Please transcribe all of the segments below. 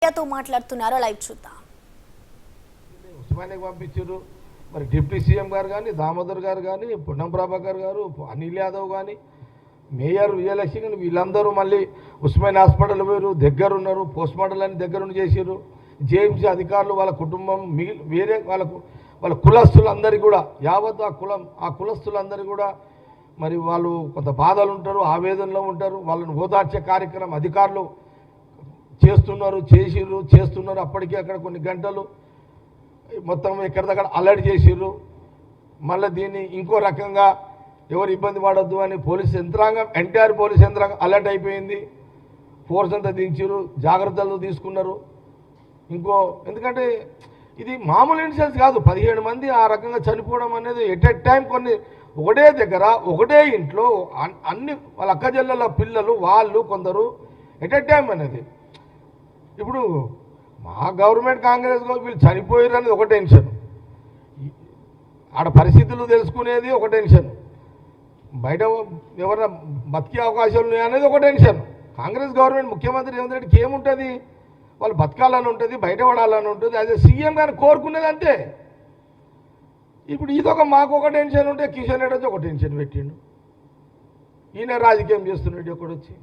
మీడియాతో మాట్లాడుతున్నారో లైవ్ చూద్దాం. ఉస్మానియాకి పంపించారు. మరి డిప్యూటీ సీఎం గారు కానీ, దామోదర్ గారు కానీ, పొన్నం ప్రభాకర్ గారు, అనిల్ యాదవ్ కానీ, మేయర్ విజయలక్ష్మి కానీ వీళ్ళందరూ మళ్ళీ ఉస్మానియా హాస్పిటల్ పోయారు, దగ్గర ఉన్నారు. పోస్ట్ మార్టం అని దగ్గరుండి చేసారు. జేఎంసీ అధికారులు వాళ్ళ కుటుంబం వేరే వాళ్ళ కులస్తులందరికీ కూడా యావత్ ఆ కులస్తులందరికీ కూడా మరి వాళ్ళు కొంత బాధలు ఉంటారు, ఆవేదనలో ఉంటారు. వాళ్ళని ఓదార్చే కార్యక్రమం అధికారులు చేస్తున్నారు. అప్పటికే అక్కడ కొన్ని గంటలు మొత్తం ఎక్కడిదక్కడ అలర్ట్ చేసిర్రు. మళ్ళీ దీన్ని ఇంకో రకంగా ఎవరు ఇబ్బంది పడొద్దు అని పోలీస్ యంత్రాంగం, ఎంటైర్ పోలీస్ యంత్రాంగం అలర్ట్ అయిపోయింది. ఫోర్స్ అంతా దించారు, జాగ్రత్తలు తీసుకున్నారు. ఎందుకంటే ఇది మామూలు ఇన్సిడెంట్స్ కాదు. 17 మంది ఆ రకంగా చనిపోవడం అనేది ఎట్ ఎ టైం, కొన్ని ఒకటే దగ్గర ఒకటే ఇంట్లో అన్ని వాళ్ళ అక్కచెల్లెల పిల్లలు వాళ్ళు కొందరు ఎట్ ఎ టైం అనేది. ఇప్పుడు మా గవర్నమెంట్ కాంగ్రెస్ వీళ్ళు చనిపోయారు అనేది ఒక టెన్షన్, ఆడ పరిస్థితులు తెలుసుకునేది ఒక టెన్షన్, బయట ఎవరైనా బతికే అవకాశాలు ఉన్నాయనేది ఒక టెన్షన్. కాంగ్రెస్ గవర్నమెంట్ ముఖ్యమంత్రి రేవంత్ రెడ్డికి ఏముంటుంది, వాళ్ళు బతకాలని ఉంటుంది, బయటపడాలని ఉంటుంది. అదే సీఎం గారిని కోరుకునేది అంతే. ఇప్పుడు ఇదొక మాకు ఒక టెన్షన్ ఉంటే కిషన్ రెడ్డి వచ్చి ఒక టెన్షన్ పెట్టిండు. ఈయన రాజకీయం చేస్తున్నాడు ఒకడొచ్చి.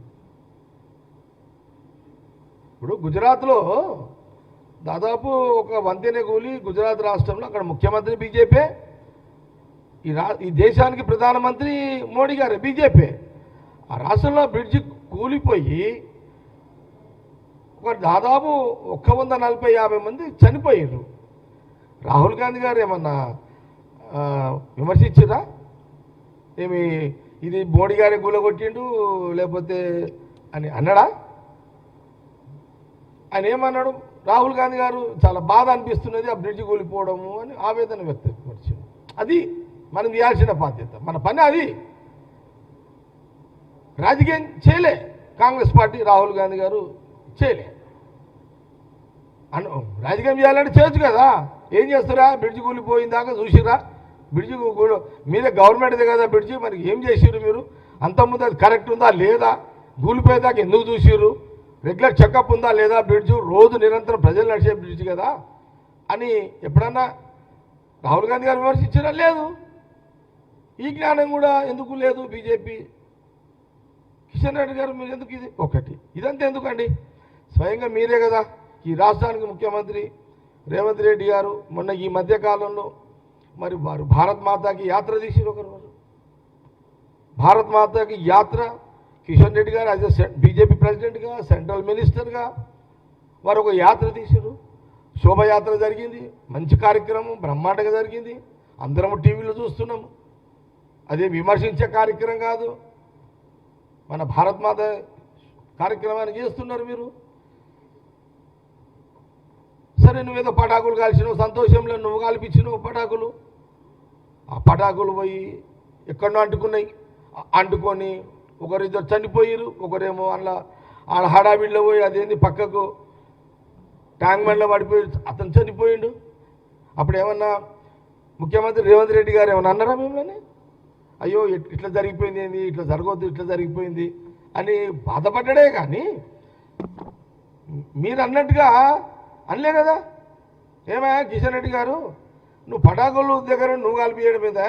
ఇప్పుడు గుజరాత్లో దాదాపు ఒక వంతెన కూలి గుజరాత్ రాష్ట్రంలో, అక్కడ ముఖ్యమంత్రి బీజేపీ, ఈ దేశానికి ప్రధానమంత్రి మోడీ గారు బీజేపీ. ఆ రాష్ట్రంలో బ్రిడ్జి కూలిపోయి దాదాపు 140-150 మంది చనిపోయారు. రాహుల్ గాంధీ గారు ఏమన్నా విమర్శించారా? ఏమి ఇది మోడీ గారి కూలగొట్టిండు లేకపోతే అని అన్నాడా? ఆయన ఏమన్నాడు? రాహుల్ గాంధీ గారు చాలా బాధ అనిపిస్తున్నది ఆ బ్రిడ్జి కూలిపోవడము అని ఆవేదన వ్యక్తపరిచారు. అది మనం చేయాల్సిన బాధ్యత, మన పని అది. రాజకీయం చేయలే కాంగ్రెస్ పార్టీ, రాహుల్ గాంధీ గారు చేయలే. రాజకీయం చేయాలంటే చేయొచ్చు కదా. ఏం చేస్తారా? బ్రిడ్జి కూలిపోయిందాకా చూసిరా? బ్రిడ్జి మీరే గవర్నమెంట్దే కదా బ్రిడ్జి, మరి ఏం చేసిర్రు మీరు? అంతకుముందు అది కరెక్ట్ ఉందా లేదా? కూలిపోయేదాకా ఎందుకు చూసిర్రు? రెగ్యులర్ చెకప్ ఉందా లేదా? బ్రిడ్జు రోజు నిరంతరం ప్రజలు నడిచే బ్రిడ్జ్ కదా అని ఎప్పుడన్నా రాహుల్ గాంధీ గారు విమర్శించారా? లేదు. ఈ జ్ఞానం కూడా ఎందుకు లేదు బీజేపీ? కిషన్ రెడ్డి గారు మీరు ఎందుకు ఇది ఒకటి ఇదంతా ఎందుకండి? స్వయంగా మీరే కదా ఈ రాష్ట్రానికి ముఖ్యమంత్రి రేవంత్ రెడ్డి గారు. మొన్న ఈ మధ్యకాలంలో మరి వారు భారత్ మాతాకి యాత్ర తీసిరు. ఒకరోజు భారత్ మాతాకి యాత్ర కిషన్ రెడ్డి గారు యాజ్ ఎ బీజేపీ ప్రెసిడెంట్గా, సెంట్రల్ మినిస్టర్గా వారు ఒక యాత్ర తీశారు. శోభయాత్ర జరిగింది, మంచి కార్యక్రమం, బ్రహ్మాండంగా జరిగింది. అందరం టీవీలో చూస్తున్నాము. అదే విమర్శించే కార్యక్రమం కాదు, మన భారత్ మాత కార్యక్రమాన్ని చేస్తున్నారు మీరు. సరే, నువ్వేదో పటాకులు కాల్చినావు, సంతోషంలో నువ్వు కాల్పించినావు పటాకులు. ఆ పటాకులు పోయి ఎక్కడో అంటుకొని ఒకరిద్దరు చనిపోయారు. ఒకరేమో అలా ఆడ హడావిడిలో పోయి అదేంది పక్కకు ట్యాంక్ బండ్లో పడిపోయి అతను చనిపోయిండు. అప్పుడు ఏమన్నా ముఖ్యమంత్రి రేవంత్ రెడ్డి గారు ఏమన్నా అన్నారా మిమ్మల్ని? అయ్యో ఇట్లా జరిగిపోయింది, ఏంది ఇట్లా జరగవద్దు, ఇట్లా జరిగిపోయింది అని బాధపడ్డాడే కానీ మీరు అన్నట్టుగా అనలే కదా. ఏమయ్యా కిషన్ రెడ్డి గారు, నువ్వు పటాకులు దగ్గర నువ్వు కలిపియడం మీద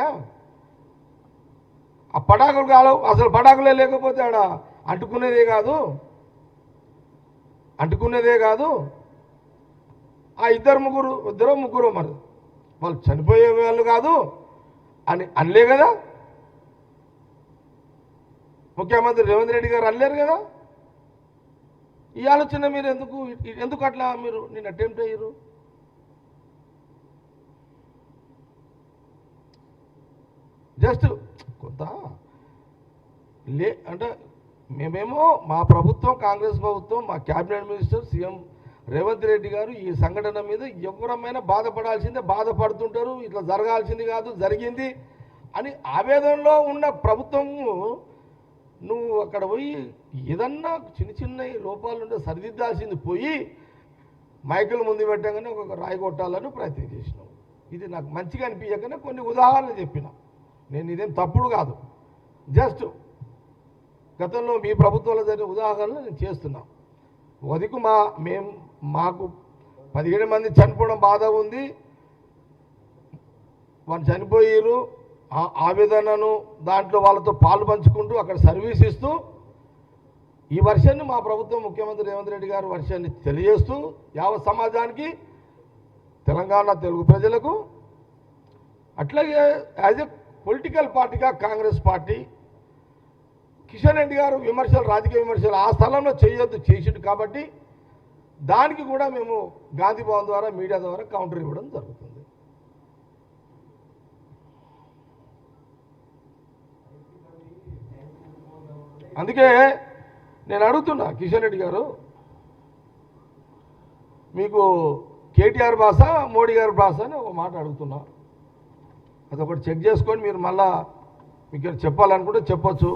ఆ పటాకులు కాలవు, అసలు పటాకులే లేకపోతే ఆడ అంటుకునేదే కాదు. ఆ ఇద్దరు ముగ్గురు మరి వాళ్ళు చనిపోయే వాళ్ళు కాదు అని అనలే కదా. ముఖ్యమంత్రి రేవంత్ రెడ్డి గారు అనలేరు కదా. ఈ ఆలోచన మీరు ఎందుకు అట్లా మీరు నేను అటెంప్ట్ అయ్యారు? జస్ట్ కొంత అంటే మేమేమో మా ప్రభుత్వం, కాంగ్రెస్ ప్రభుత్వం, మా cabinet minister CM Revanth Reddy గారు ఈ సంఘటన మీద ఎవరమైనా బాధపడాల్సిందే, బాధపడుతుంటారు. ఇట్లా జరగాల్సింది కాదు, జరిగింది అని ఆవేదనలో ఉన్న ప్రభుత్వము నువ్వు అక్కడ పోయి ఏదన్నా చిన్న లోపాలు ఉంటే సరిదిద్దాల్సింది పోయి మైకులు ముందు పెట్టగానే ఒక రాయి కొట్టాలని ప్రయత్నం చేసినావు. ఇది నాకు మంచిగా అనిపించకనే కొన్ని ఉదాహరణలు చెప్పిన. నేను ఇదేం తప్పుడు కాదు, జస్ట్ గతంలో మీ ప్రభుత్వంలో జరిగిన ఉదాహరణలు నేను చేస్తున్నాను. వదికు మేము మాకు 17 మంది చనిపోవడం బాధ ఉంది, వాళ్ళు చనిపోయారు, ఆ ఆవేదనను దాంట్లో వాళ్ళతో పాలు పంచుకుంటూ అక్కడ సర్వీస్ ఇస్తూ ఈ వర్షాన్ని మా ప్రభుత్వం ముఖ్యమంత్రి రేవంత్ రెడ్డి గారు వర్షాన్ని తెలియజేస్తూ యావత్ సమాజానికి, తెలంగాణ తెలుగు ప్రజలకు, అట్లాగే యాజ్ ఎ పొలిటికల్ పార్టీగా కాంగ్రెస్ పార్టీ కిషన్ రెడ్డి గారు విమర్శలు, రాజకీయ విమర్శలు ఆ స్థలంలో చేయొద్దు చేసిండు కాబట్టి దానికి కూడా మేము గాంధీ భవన్ ద్వారా మీడియా ద్వారా కౌంటర్ ఇవ్వడం జరుగుతుంది. అందుకే నేను అడుగుతున్నా కిషన్ రెడ్డి గారు, మీకు కేటీఆర్ భాష మోడీ గారి భాష అని ఒక మాట అడుగుతున్నా, అదొకటి చెక్ చేసుకొని మీరు మళ్ళా మీకు చెప్పాలనుకుంటే చెప్పొచ్చు.